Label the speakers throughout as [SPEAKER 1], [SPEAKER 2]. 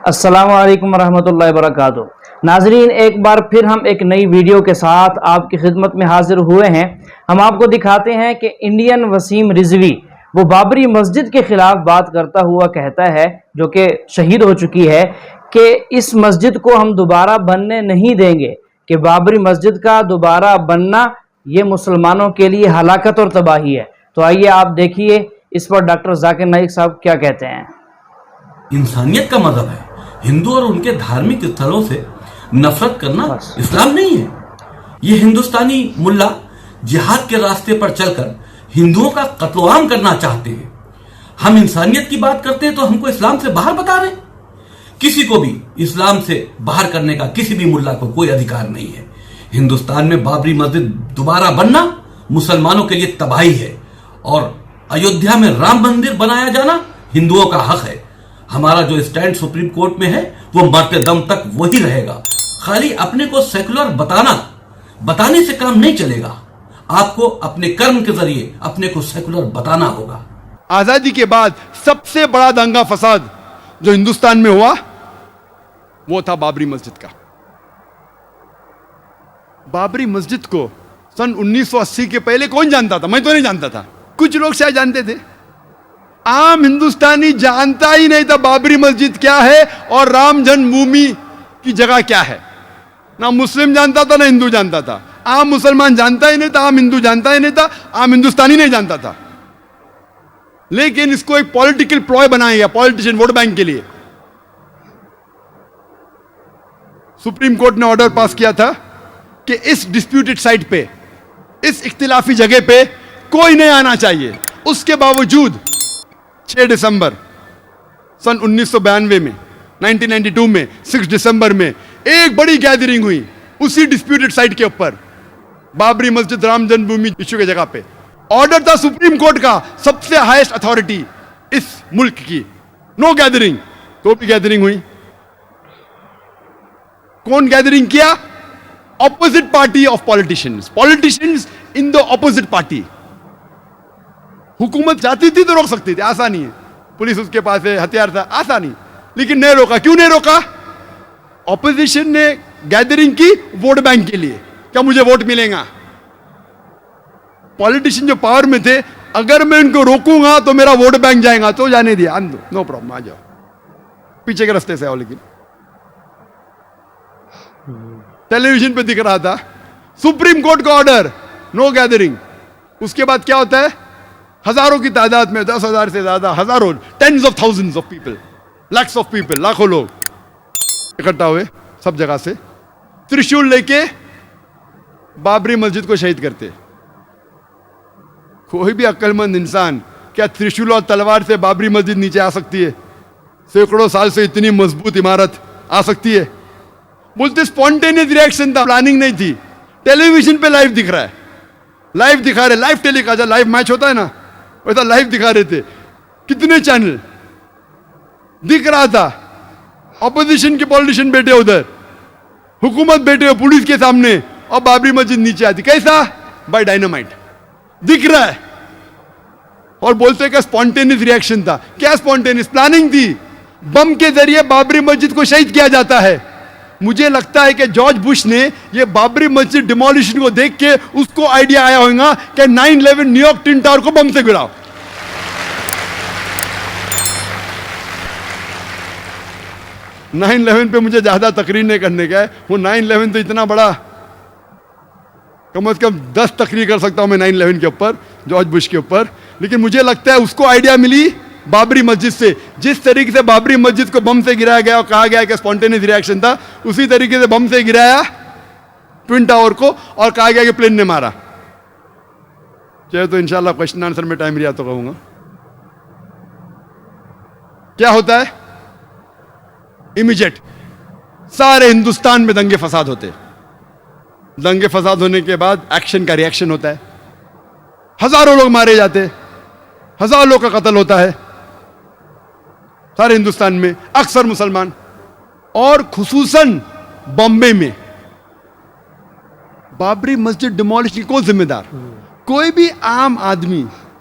[SPEAKER 1] अस्सलाम वालेकुम रहमतुल्लाहि वबरकातुहू। नाजरीन, एक बार फिर हम एक नई वीडियो के साथ आपकी खिदमत में हाजिर हुए हैं। हम आपको दिखाते हैं कि इंडियन वसीम रिजवी वो बाबरी मस्जिद के खिलाफ बात करता हुआ कहता है, जो कि शहीद हो चुकी है, कि इस मस्जिद को हम दोबारा बनने नहीं देंगे, कि बाबरी मस्जिद का दोबारा बनना ये मुसलमानों के लिए हलाकत और तबाही है। तो आइए आप देखिए इस पर डॉक्टर जाकिर नाइक साहब क्या कहते हैं।
[SPEAKER 2] इंसानियत का मजहब है। हिंदू और उनके धार्मिक स्थलों से नफरत करना इस्लाम नहीं है। ये हिंदुस्तानी मुल्ला जिहाद के रास्ते पर चलकर हिंदुओं का कत्लेआम करना चाहते हैं। हम इंसानियत की बात करते हैं तो हमको इस्लाम से बाहर बता रहे हैं। किसी को भी इस्लाम से बाहर करने का किसी भी मुल्ला को कोई अधिकार नहीं है। हिंदुस्तान में बाबरी मस्जिद दोबारा बनना मुसलमानों के लिए तबाही है और अयोध्या में राम मंदिर बनाया जाना हिंदुओं का हक है। हमारा जो स्टैंड सुप्रीम कोर्ट में है वो मरते दम तक वही रहेगा। खाली अपने को सेकुलर बताने से काम नहीं चलेगा। आपको अपने कर्म के जरिए अपने को सेकुलर बताना होगा।
[SPEAKER 3] आजादी के बाद सबसे बड़ा दंगा फसाद जो हिंदुस्तान में हुआ वो था बाबरी मस्जिद का। बाबरी मस्जिद को सन 1980 के पहले कौन जानता था? मैं तो नहीं जानता था, कुछ लोग शायद जानते थे। आम हिंदुस्तानी जानता ही नहीं था बाबरी मस्जिद क्या है और राम जन्मभूमि की जगह क्या है। ना मुस्लिम जानता था ना हिंदू जानता था। आम मुसलमान जानता ही नहीं था, आम हिंदू जानता ही नहीं था, आम हिंदुस्तानी नहीं जानता था। लेकिन इसको एक पॉलिटिकल प्लॉय बनाया गया, पॉलिटिशियन वोट बैंक के लिए। सुप्रीम कोर्ट ने ऑर्डर पास किया था कि इस डिस्प्यूटेड साइट पे, इस इख्तिलाफी जगह पे कोई नहीं आना चाहिए। उसके बावजूद 6 दिसंबर सन 1992 में 1992 में 6 दिसंबर में एक बड़ी गैदरिंग हुई उसी डिस्प्यूटेड साइट के ऊपर, बाबरी मस्जिद राम जन्मभूमि इश्यू की जगह पे। ऑर्डर था सुप्रीम कोर्ट का, सबसे हाईएस्ट अथॉरिटी इस मुल्क की, नो गैदरिंग। तो भी गैदरिंग हुई। कौन गैदरिंग किया? Opposite party of politicians in the opposite party. हुकूमत चाहती थी तो रोक सकती थी, आसानी है। पुलिस उसके पास है, हथियार था, आसानी। लेकिन नहीं रोका। क्यों नहीं रोका? ऑपोजिशन ने गैदरिंग की वोट बैंक के लिए, क्या मुझे वोट मिलेगा। पॉलिटिशियन जो पावर में थे, अगर मैं इनको रोकूंगा तो मेरा वोट बैंक जाएगा, तो जाने दिया, आन दो, नो प्रॉब्लम, आ जाओ, पीछे के रास्ते से आओ। लेकिन टेलीविजन पे दिख रहा था सुप्रीम कोर्ट का ऑर्डर, नो गैदरिंग। उसके बाद क्या होता है? हजारों की तादाद में, 10,000 से ज्यादा, हजारों, tens of thousands of people, lakhs of people, लाखों लोग इकट्ठा हुए सब जगह से, त्रिशूल लेके बाबरी मस्जिद को शहीद करते। कोई भी अक्लमंद इंसान क्या त्रिशूल और तलवार से बाबरी मस्जिद नीचे आ सकती है? सैकड़ों साल से इतनी मजबूत इमारत आ सकती है? बोलते स्पॉन्टेनियस रिएक्शन था, प्लानिंग नहीं थी। टेलीविजन पे लाइव दिख रहा है, लाइव दिखा रहे, लाइव टेलीकास्ट, लाइव मैच होता है ना, वैसा लाइव दिखा रहे थे। कितने चैनल दिख रहा था। ऑपोजिशन के पॉलिटिशियन बैठे उधर, हुकूमत बैठे हुए पुलिस के सामने, और बाबरी मस्जिद नीचे आती। कैसा? बाय डायनामाइट दिख रहा है। और बोलते कि स्पॉन्टेनियस रिएक्शन था। क्या स्पॉन्टेनियस? प्लानिंग थी। बम के जरिए बाबरी मस्जिद को शहीद किया जाता है। मुझे लगता है कि जॉर्ज बुश ने ये बाबरी मस्जिद डिमोलिशन को देख के उसको आइडिया आया होगा कि 9/11 न्यूयॉर्क ट्विन टावर को बम से गिराओ। « 9/11 पे मुझे ज्यादा तकरीर नहीं करने का है। वो 9/11 तो इतना बड़ा, कम से कम 10 तकरीर कर सकता हूं मैं 9/11 के ऊपर, जॉर्ज बुश के ऊपर। लेकिन मुझे लगता है उसको आइडिया मिली बाबरी मस्जिद से। जिस तरीके से बाबरी मस्जिद को बम से गिराया गया और कहा गया कि स्पॉन्टेनियस रिएक्शन था, उसी तरीके से बम से गिराया ट्विन टावर को और कहा गया कि प्लेन ने मारा। चाहे तो इंशाल्लाह क्वेश्चन आंसर में टाइम लिया तो कहूंगा। क्या होता है? इमीडिएट सारे हिंदुस्तान में दंगे फसाद होते। दंगे फसाद होने के बाद एक्शन का रिएक्शन होता है। हजारों लोग मारे जाते, हजारों लोग का कत्ल होता है सारे हिंदुस्तान में, अक्सर मुसलमान। और खुसूसन बॉम्बे में बाबरी मस्जिद डिमोलिश की कौन जिम्मेदार? कोई भी आम आदमी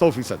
[SPEAKER 3] 100%.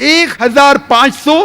[SPEAKER 3] 1500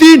[SPEAKER 3] 3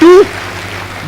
[SPEAKER 3] 2